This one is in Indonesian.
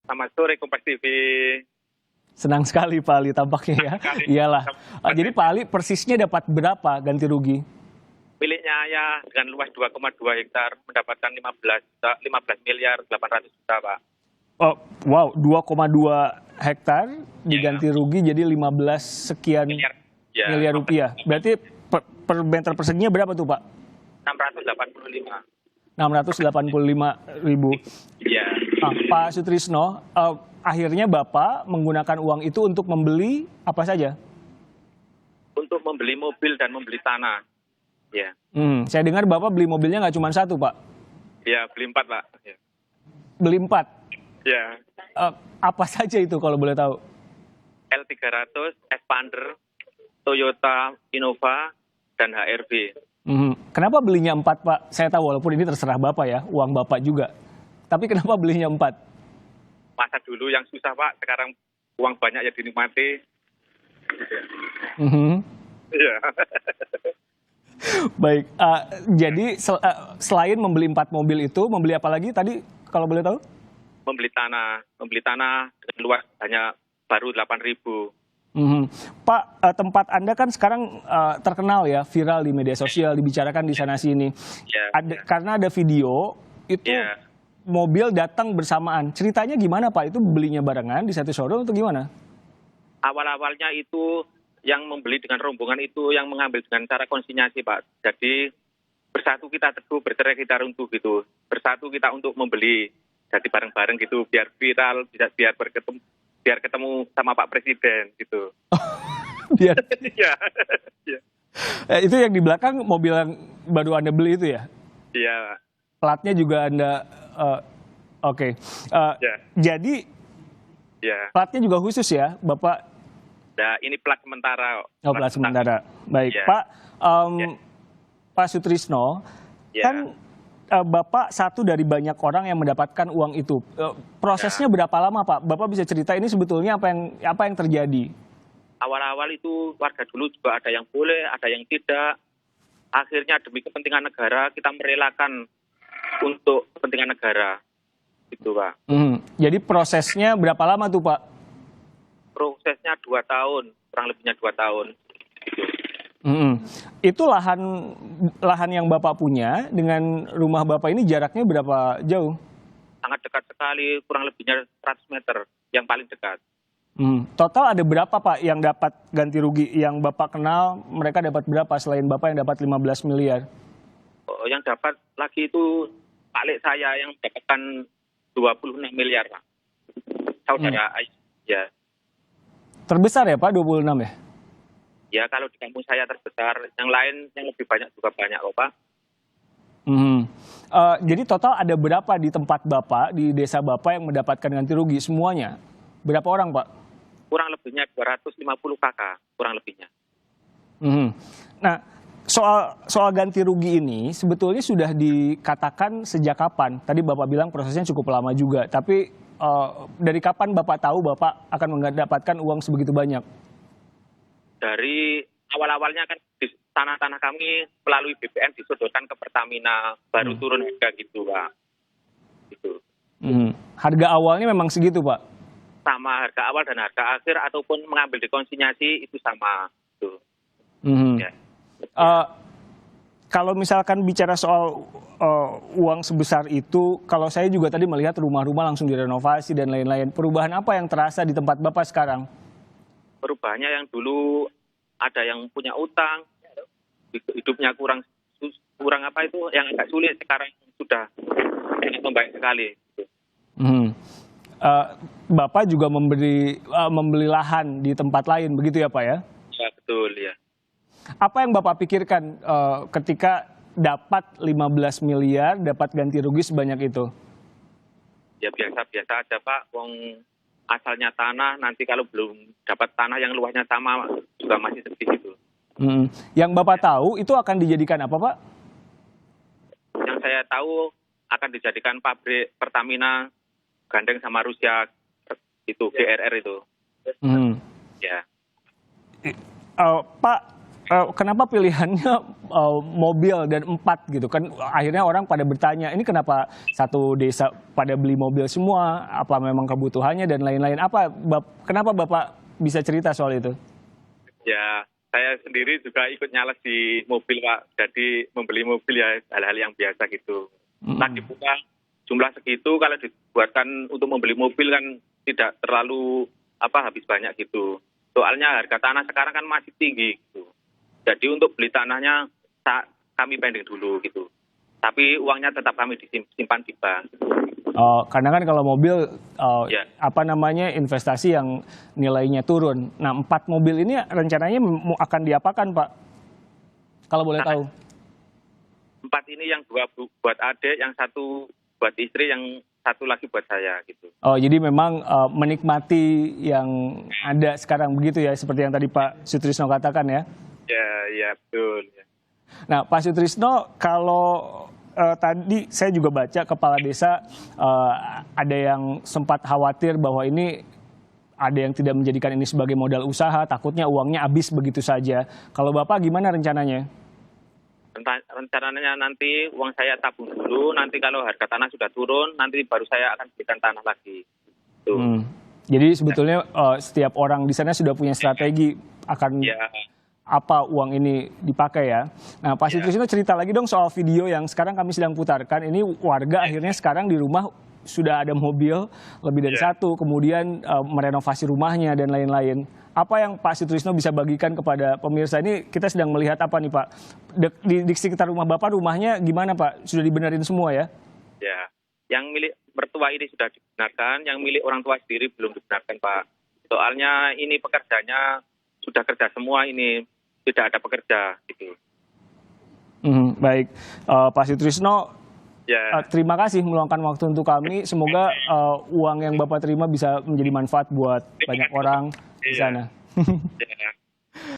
Selamat sore Kompas TV. Senang sekali Pak Ali tampaknya ya. Iyalah. Jadi Pak Ali persisnya dapat berapa ganti rugi? Miliknya ya dengan luas 2,2 hektar mendapatkan 15 miliar 800 juta, Pak. Oh, wow, 2,2 hektar diganti rugi jadi 15 sekian miliar rupiah. Berarti per meter perseginya berapa tuh Pak? 685. 685.000. Iya. Pak Sutrisno, akhirnya Bapak menggunakan uang itu untuk membeli apa saja? Untuk membeli mobil dan membeli tanah. Ya. Saya dengar Bapak beli mobilnya nggak cuma satu, Pak? Ya, beli 4, Pak. Ya. Beli 4? Ya. Apa saja itu kalau boleh tahu? L300, Expander, Toyota Innova, dan HRV. Kenapa belinya 4, Pak? Saya tahu walaupun ini terserah Bapak ya, uang Bapak juga. Tapi kenapa belinya 4? Masa dulu yang susah, Pak. Sekarang uang banyak ya dinikmati. Iya. Baik, jadi selain membeli 4 mobil itu, membeli apa lagi tadi kalau boleh tahu? Membeli tanah dengan luas hanya baru 8.000. Pak, tempat Anda kan sekarang terkenal ya, viral di media sosial, dibicarakan di sana sini. Ya. Karena ada video itu mobil datang bersamaan. Ceritanya gimana Pak? Itu belinya barengan di satu showroom atau gimana? Awal-awalnya itu yang membeli dengan rombongan itu yang mengambil dengan cara konsinyasi, Pak. Jadi bersatu kita teguh, bercerai kita runtuh gitu. Bersatu kita untuk membeli. Jadi bareng-bareng gitu, biar viral, biar ketemu sama Pak Presiden gitu. Biar. Iya. Itu yang di belakang mobil yang baru Anda beli itu ya? Iya. Platnya juga Anda, oke. Jadi platnya juga khusus ya, Bapak? Nah, ini plat sementara. Oh, plat sementara. Baik, ya. Pak. Pak Sutrisno, kan Bapak satu dari banyak orang yang mendapatkan uang itu. Prosesnya berapa lama, Pak? Bapak bisa cerita ini sebetulnya apa yang terjadi? Awal-awal itu warga dulu juga ada yang boleh, ada yang tidak. Akhirnya demi kepentingan negara kita merelakan untuk kepentingan negara. Gitu, Pak. Jadi prosesnya berapa lama tuh, Pak? Prosesnya 2 tahun, kurang lebihnya 2 tahun. Gitu. Itu lahan yang Bapak punya dengan rumah Bapak ini jaraknya berapa jauh? Sangat dekat sekali, kurang lebihnya 100 meter, yang paling dekat. Total ada berapa Pak yang dapat ganti rugi? Yang Bapak kenal, mereka dapat berapa selain Bapak yang dapat 15 miliar? Yang dapat lagi itu Pak saya yang mendapatkan 26 miliar, Pak. Saudara ya. Terbesar ya Pak, 26 ya? Ya, kalau di kampung saya terbesar, yang lain yang lebih banyak juga banyak kok, Pak. Jadi total ada berapa di tempat Bapak, di desa Bapak yang mendapatkan ganti rugi semuanya? Berapa orang, Pak? Kurang lebihnya 250 kakak, kurang lebihnya. Nah, soal ganti rugi ini sebetulnya sudah dikatakan sejak kapan? Tadi Bapak bilang prosesnya cukup lama juga, tapi dari kapan Bapak tahu Bapak akan mendapatkan uang sebegitu banyak? Dari awal-awalnya kan di tanah-tanah kami melalui BPN disodorkan ke Pertamina, baru turun harga gitu, Pak. Gitu. Harga awalnya memang segitu, Pak? Sama harga awal dan harga akhir ataupun mengambil dikonsinyasi itu sama. Gitu. Kalau misalkan bicara soal uang sebesar itu, kalau saya juga tadi melihat rumah-rumah langsung direnovasi dan lain-lain. Perubahan apa yang terasa di tempat Bapak sekarang? Perubahannya yang dulu ada yang punya utang, hidupnya kurang apa itu, yang agak sulit, sekarang sudah sangat membaik sekali. Bapak juga membeli lahan di tempat lain, begitu ya Pak ya? Ya, betul ya. Apa yang Bapak pikirkan ketika dapat 15 miliar, dapat ganti rugi sebanyak itu? Ya biasa-biasa aja Pak, wong asalnya tanah, nanti kalau belum dapat tanah yang luasnya sama juga masih sedih gitu. Yang Bapak tahu itu akan dijadikan apa Pak? Yang saya tahu akan dijadikan pabrik Pertamina gandeng sama Rusia itu, GRR itu. Ya. Pak, kenapa pilihannya mobil dan 4 gitu kan? Akhirnya orang pada bertanya, ini kenapa satu desa pada beli mobil semua? Apa memang kebutuhannya dan lain-lain? Kenapa Bapak bisa cerita soal itu? Ya, saya sendiri juga ikut nyales di mobil, Pak. Jadi membeli mobil ya hal-hal yang biasa gitu. Tadi pula jumlah segitu kalau dibuatkan untuk membeli mobil kan tidak terlalu habis banyak gitu. Soalnya harga tanah sekarang kan masih tinggi gitu. Jadi untuk beli tanahnya kami pending dulu gitu. Tapi uangnya tetap kami disimpan di bank. Karena kan kalau mobil Ya. investasi yang nilainya turun. Nah, 4 mobil ini rencananya akan diapakan, Pak? Kalau boleh tahu. 4 ini yang 2 buat adik, yang 1 buat istri, yang 1 lagi buat saya gitu. Jadi memang menikmati yang ada sekarang begitu ya, seperti yang tadi Pak Sutrisno katakan ya? Ya betul. Nah, Pak Sutrisno, kalau tadi saya juga baca kepala desa ada yang sempat khawatir bahwa ini ada yang tidak menjadikan ini sebagai modal usaha, takutnya uangnya habis begitu saja. Kalau Bapak gimana rencananya? Rencananya nanti uang saya tabung dulu, nanti kalau harga tanah sudah turun, nanti baru saya akan belikan tanah lagi. Jadi sebetulnya setiap orang di sana sudah punya strategi akan apa uang ini dipakai ya. Nah, Pak Sutrisno cerita lagi dong soal video yang sekarang kami sedang putarkan. Ini warga akhirnya sekarang di rumah sudah ada mobil lebih dari 1, kemudian merenovasi rumahnya dan lain-lain. Apa yang Pak Sutrisno bisa bagikan kepada pemirsa ini? Kita sedang melihat apa nih Pak? Di sekitar rumah Bapak, rumahnya gimana Pak? Sudah dibenerin semua ya? Ya, yang milik mertua ini sudah dibenarkan, yang milik orang tua sendiri belum dibenarkan Pak. Soalnya ini pekerjanya sudah kerja semua ini. Tidak ada pekerja gitu. Baik, Pak Sutrisno, terima kasih meluangkan waktu untuk kami. Semoga uang yang Bapak terima bisa menjadi manfaat buat banyak orang di sana.